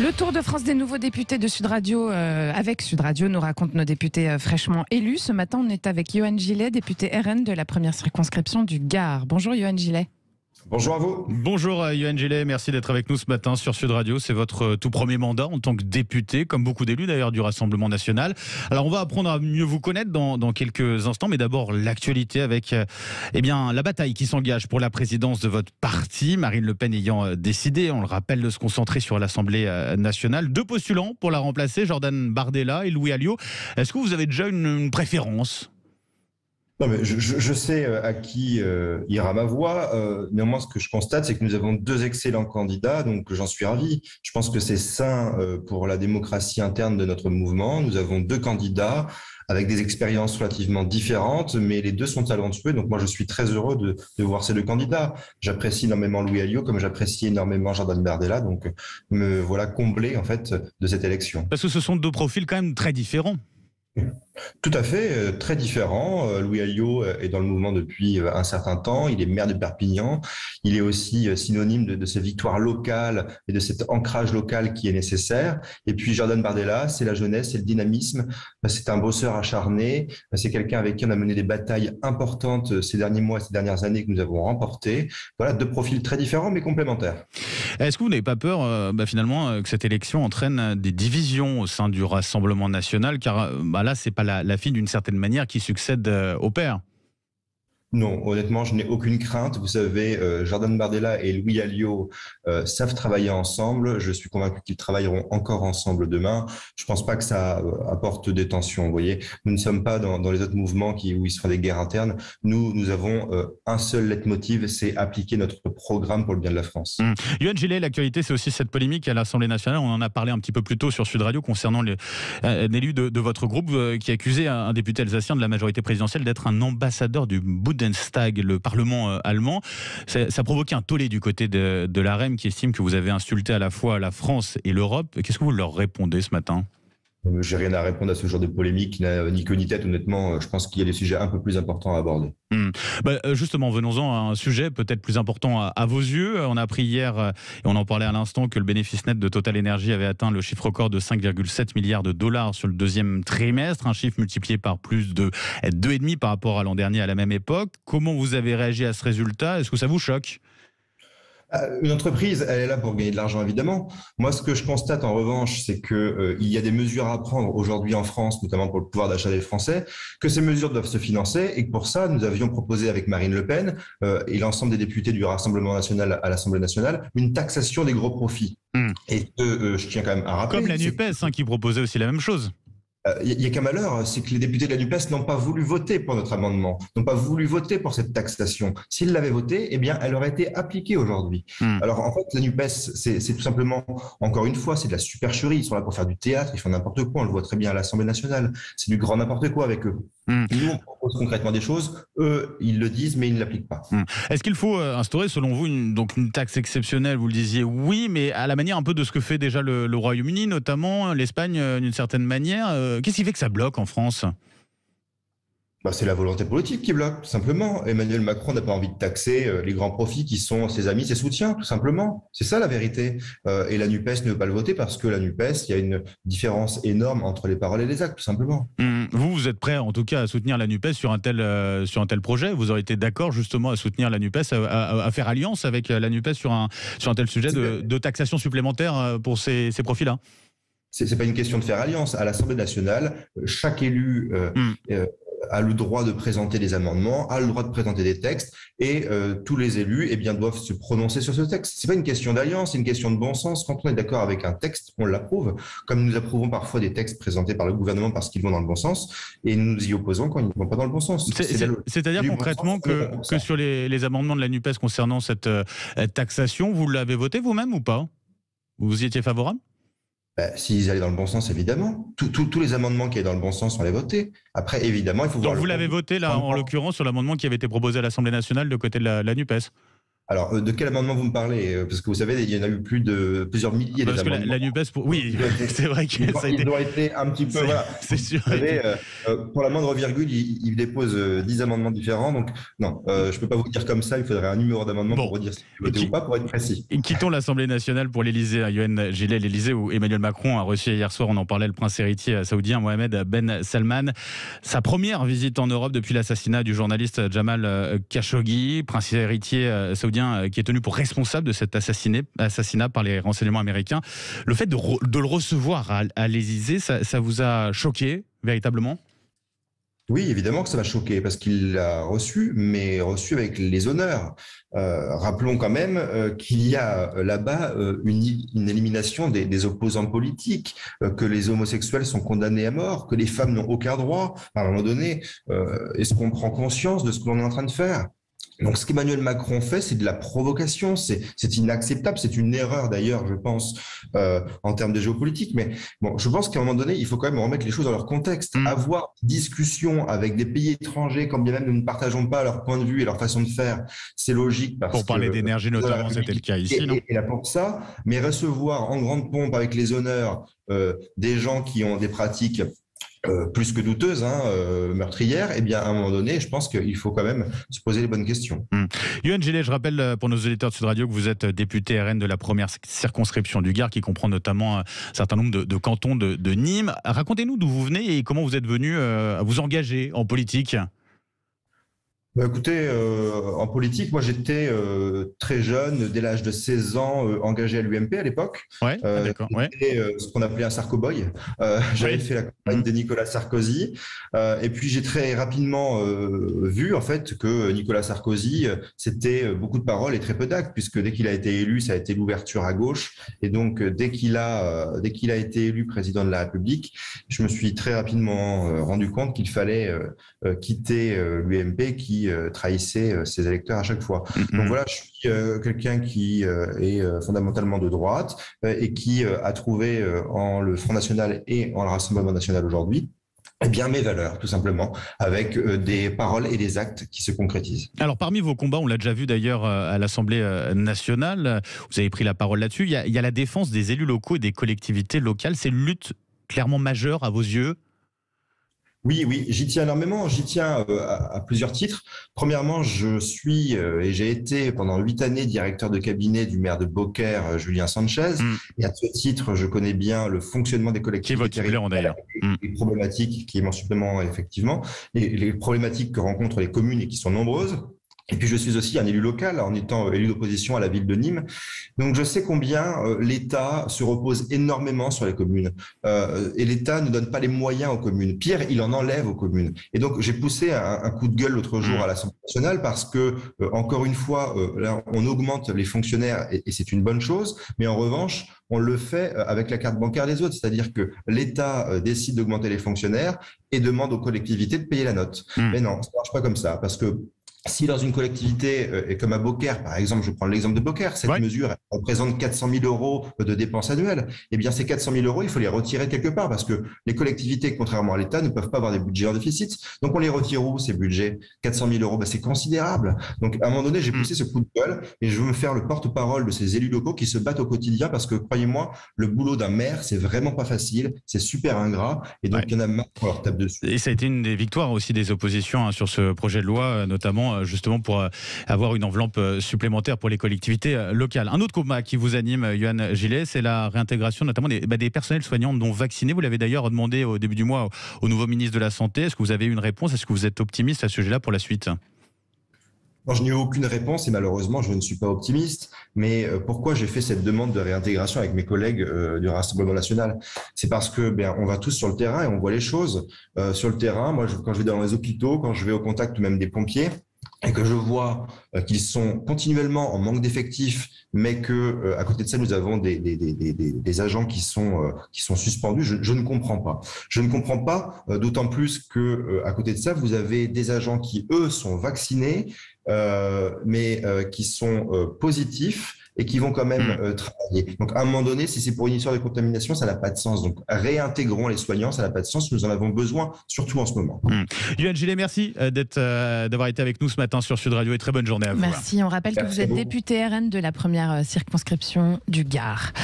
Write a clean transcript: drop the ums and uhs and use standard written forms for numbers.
Le tour de France des nouveaux députés de Sud Radio avec Sud Radio nous racontent nos députés fraîchement élus. Ce matin, on est avec Yohann Gillet, député RN de la première circonscription du Gard. Bonjour Yohann Gillet. Bonjour à vous. Bonjour Yohann Gillet, merci d'être avec nous ce matin sur Sud Radio. C'est votre tout premier mandat en tant que député, comme beaucoup d'élus d'ailleurs du Rassemblement National. Alors on va apprendre à mieux vous connaître dans quelques instants, mais d'abord l'actualité avec la bataille qui s'engage pour la présidence de votre parti. Marine Le Pen ayant décidé, on le rappelle, de se concentrer sur l'Assemblée nationale. Deux postulants pour la remplacer, Jordan Bardella et Louis Alliot. Est-ce que vous avez déjà une préférence ? Non, mais je sais à qui ira ma voix. Néanmoins, ce que je constate, c'est que nous avons deux excellents candidats, donc j'en suis ravi. Je pense que c'est sain pour la démocratie interne de notre mouvement. Nous avons deux candidats avec des expériences relativement différentes, mais les deux sont talentueux. Donc moi, je suis très heureux de voir ces deux candidats. J'apprécie énormément Louis Alliot, comme j'apprécie énormément Jordan Bardella. Donc me voilà comblé en fait de cette élection. Parce que ce sont deux profils quand même très différents. Tout à fait, très différent. Louis Alliot est dans le mouvement depuis un certain temps. Il est maire de Perpignan. Il est aussi synonyme de ces victoires locales et de cet ancrage local qui est nécessaire. Et puis Jordan Bardella, c'est la jeunesse, c'est le dynamisme. C'est un bosseur acharné. C'est quelqu'un avec qui on a mené des batailles importantes ces derniers mois, ces dernières années que nous avons remportées. Voilà, deux profils très différents mais complémentaires. Est-ce que vous n'avez pas peur finalement que cette élection entraîne des divisions au sein du Rassemblement National ? Car là, c'est pas la fille d'une certaine manière qui succède au père. Non, honnêtement, je n'ai aucune crainte. Vous savez, Jordan Bardella et Louis Alliot savent travailler ensemble. Je suis convaincu qu'ils travailleront encore ensemble demain. Je pense pas que ça apporte des tensions. Vous voyez, nous ne sommes pas dans les autres mouvements où il se font des guerres internes. Nous avons un seul leitmotiv, c'est appliquer notre programme pour le bien de la France. Yohann Gillet, l'actualité, c'est aussi cette polémique à l'Assemblée nationale. On en a parlé un petit peu plus tôt sur Sud Radio concernant un élu de votre groupe qui accusait un député alsacien de la majorité présidentielle d'être un ambassadeur du Bundestag, le Parlement allemand. Ça a provoqué un tollé du côté de l'AREM qui estime que vous avez insulté à la fois la France et l'Europe. Qu'est-ce que vous leur répondez ce matin ? J'ai rien à répondre à ce genre de polémique qui n'a ni queue ni tête. Honnêtement, je pense qu'il y a des sujets un peu plus importants à aborder. Justement, venons-en à un sujet peut-être plus important à vos yeux. On a appris hier, et on en parlait à l'instant, que le bénéfice net de Total Energy avait atteint le chiffre record de 5,7 milliards de dollars sur le deuxième trimestre, un chiffre multiplié par plus de 2,5 par rapport à l'an dernier à la même époque. Comment vous avez réagi à ce résultat ? Est-ce que ça vous choque ? Une entreprise, elle est là pour gagner de l'argent, évidemment. Moi, ce que je constate en revanche, c'est que il y a des mesures à prendre aujourd'hui en France, notamment pour le pouvoir d'achat des Français, que ces mesures doivent se financer et que pour ça, nous avions proposé avec Marine Le Pen et l'ensemble des députés du Rassemblement national à l'Assemblée nationale une taxation des gros profits. Et je tiens quand même à rappeler... Comme la NUPES qui proposait aussi la même chose. Il y a qu'un malheur, c'est que les députés de la NUPES n'ont pas voulu voter pour notre amendement, n'ont pas voulu voter pour cette taxation. S'ils l'avaient voté, eh bien, elle aurait été appliquée aujourd'hui. Alors, en fait, la NUPES, c'est tout simplement, encore une fois, c'est de la supercherie. Ils sont là pour faire du théâtre, ils font n'importe quoi. On le voit très bien à l'Assemblée nationale. C'est du grand n'importe quoi avec eux. Nous, on propose concrètement des choses. Eux, ils le disent, mais ils ne l'appliquent pas. Est-ce qu'il faut instaurer, selon vous, une taxe exceptionnelle ? Vous le disiez, oui, mais à la manière un peu de ce que fait déjà le Royaume-Uni, notamment l'Espagne, d'une certaine manière. Qu'est-ce qui fait que ça bloque en France ? C'est la volonté politique qui bloque, tout simplement. Emmanuel Macron n'a pas envie de taxer les grands profits qui sont ses amis, ses soutiens, tout simplement. C'est ça la vérité. Et la NUPES ne veut pas le voter parce que la NUPES, il y a une différence énorme entre les paroles et les actes, tout simplement. Vous êtes prêt, en tout cas, à soutenir la NUPES sur un tel projet ? Vous aurez été d'accord, justement, à soutenir la NUPES, à faire alliance avec la NUPES sur un tel sujet de taxation supplémentaire pour ces profils-là ? C'est pas une question de faire alliance. À l'Assemblée nationale, chaque élu a le droit de présenter des amendements, a le droit de présenter des textes, et tous les élus doivent se prononcer sur ce texte. C'est pas une question d'alliance, c'est une question de bon sens. Quand on est d'accord avec un texte, on l'approuve, comme nous approuvons parfois des textes présentés par le gouvernement parce qu'ils vont dans le bon sens, et nous nous y opposons quand ils ne vont pas dans le bon sens. C'est-à-dire concrètement que sur les amendements de la NUPES concernant cette taxation, vous l'avez voté vous-même ou pas ? Vous y étiez favorable ? S'ils allaient dans le bon sens, évidemment. Tous les amendements qui allaient dans le bon sens, on les votait. Après, évidemment, il faut voir... Donc vous l'avez voté, là, en l'occurrence, sur l'amendement qui avait été proposé à l'Assemblée nationale de côté de la NUPES ? Alors, de quel amendement vous me parlez? Parce que vous savez, il y en a eu plusieurs milliers Parce que d'amendements. la NUPES, oui, c'est vrai que ça a été. Ils ont été un petit peu, voilà. C'est sûr. Vous savez, pour la moindre virgule, il dépose 10 amendements différents. Donc, non, je ne peux pas vous dire comme ça. Il faudrait un numéro d'amendement Bon. pour vous dire si vous votez ou pas, pour être précis. Et quittons l'Assemblée nationale pour l'Élysée. Yohann Gillet, l'Élysée où Emmanuel Macron a reçu hier soir, on en parlait, le prince héritier saoudien Mohamed Ben Salman. Sa première visite en Europe depuis l'assassinat du journaliste Jamal Khashoggi, prince héritier saoudien qui est tenu pour responsable de cet assassinat par les renseignements américains. Le fait de le recevoir à l'Élysée, ça vous a choqué véritablement ? Oui, évidemment que ça m'a choqué parce qu'il l'a reçu, mais reçu avec les honneurs. Rappelons quand même qu'il y a là-bas une élimination des opposants politiques, que les homosexuels sont condamnés à mort, que les femmes n'ont aucun droit. À un moment donné, est-ce qu'on prend conscience de ce que l'on est en train de faire ? Donc, ce qu'Emmanuel Macron fait, c'est de la provocation. C'est inacceptable. C'est une erreur, d'ailleurs, je pense, en termes de géopolitique. Mais bon, je pense qu'à un moment donné, il faut quand même remettre les choses dans leur contexte. Avoir une discussion avec des pays étrangers, quand bien même nous ne partageons pas leur point de vue et leur façon de faire, c'est logique. Pour parler d'énergie, notamment, c'était le cas ici, non ? Et là pour ça, mais recevoir en grande pompe avec les honneurs des gens qui ont des pratiques plus que douteuse, meurtrière, eh bien, à un moment donné, je pense qu'il faut quand même se poser les bonnes questions. Yohann Gillet, je rappelle pour nos auditeurs de Sud Radio que vous êtes député RN de la première circonscription du Gard, qui comprend notamment un certain nombre de cantons de Nîmes. Racontez-nous d'où vous venez et comment vous êtes venu à vous engager en politique. Écoutez, en politique, moi j'étais très jeune, dès l'âge de 16 ans, engagé à l'UMP à l'époque. Ouais, d'accord. J'étais ce qu'on appelait un sarco-boy. J'avais fait la campagne de Nicolas Sarkozy. Et puis j'ai très rapidement vu en fait que Nicolas Sarkozy, c'était beaucoup de paroles et très peu d'actes, puisque dès qu'il a été élu, ça a été l'ouverture à gauche. Et donc dès qu'il a été élu président de la République, je me suis très rapidement rendu compte qu'il fallait quitter l'UMP qui trahissait ses électeurs à chaque fois. Donc voilà, je suis quelqu'un qui est fondamentalement de droite et qui a trouvé en le Front National et en le Rassemblement National aujourd'hui eh bien mes valeurs, tout simplement, avec des paroles et des actes qui se concrétisent. Alors, parmi vos combats, on l'a déjà vu d'ailleurs à l'Assemblée nationale, vous avez pris la parole là-dessus, il y a la défense des élus locaux et des collectivités locales. C'est une lutte clairement majeure à vos yeux ? Oui, j'y tiens énormément. J'y tiens à plusieurs titres. Premièrement, je suis et j'ai été pendant 8 années directeur de cabinet du maire de Beaucaire, Julien Sanchez. Et à ce titre, je connais bien le fonctionnement des collectivités territoriales d'ailleurs. Les problématiques qui est mon supplément, effectivement, et les problématiques que rencontrent les communes et qui sont nombreuses. Et puis je suis aussi un élu local en étant élu d'opposition à la ville de Nîmes. Donc je sais combien l'État se repose énormément sur les communes. Et l'État ne donne pas les moyens aux communes. Pire, il en enlève aux communes. Et donc j'ai poussé un coup de gueule l'autre jour à l'Assemblée nationale parce que, encore une fois, là, on augmente les fonctionnaires et c'est une bonne chose. Mais en revanche, on le fait avec la carte bancaire des autres. C'est-à-dire que l'État décide d'augmenter les fonctionnaires et demande aux collectivités de payer la note. Mais non, ça ne marche pas comme ça parce que si dans une collectivité, et comme à Beaucaire, par exemple, je prends l'exemple de Beaucaire, cette mesure représente 400 000 euros de dépenses annuelles, eh bien ces 400 000 euros, il faut les retirer quelque part parce que les collectivités, contrairement à l'État, ne peuvent pas avoir des budgets en déficit. Donc on les retire où ces budgets? 400 000 euros, c'est considérable. Donc à un moment donné, j'ai poussé ce coup de gueule et je veux me faire le porte-parole de ces élus locaux qui se battent au quotidien parce que, croyez-moi, le boulot d'un maire, c'est vraiment pas facile, c'est super ingrat et donc il y en a marre qu'on leur tape dessus. Et ça a été une des victoires aussi des oppositions sur ce projet de loi, notamment justement pour avoir une enveloppe supplémentaire pour les collectivités locales. Un autre combat qui vous anime, Yohann Gillet, c'est la réintégration notamment des personnels soignants non vaccinés. Vous l'avez d'ailleurs demandé au début du mois au nouveau ministre de la Santé. Est-ce que vous avez une réponse? Est-ce que vous êtes optimiste à ce sujet-là pour la suite? Bon, je n'ai eu aucune réponse et malheureusement, je ne suis pas optimiste. Mais pourquoi j'ai fait cette demande de réintégration avec mes collègues du Rassemblement national? C'est parce que on va tous sur le terrain et on voit les choses. Sur le terrain, moi, quand je vais dans les hôpitaux, quand je vais au contact même des pompiers, et que je vois qu'ils sont continuellement en manque d'effectifs, mais que à côté de ça, nous avons des agents qui sont suspendus, je ne comprends pas. Je ne comprends pas, d'autant plus que à côté de ça, vous avez des agents qui, eux, sont vaccinés, mais qui sont positifs et qui vont quand même travailler. Donc, à un moment donné, si c'est pour une histoire de contamination, ça n'a pas de sens. Donc, réintégrons les soignants, ça n'a pas de sens. Nous en avons besoin, surtout en ce moment. Yohann Gillet, merci d'avoir été avec nous ce matin sur Sud Radio et très bonne journée à vous. Merci. On rappelle que vous êtes député RN de la première circonscription du Gard.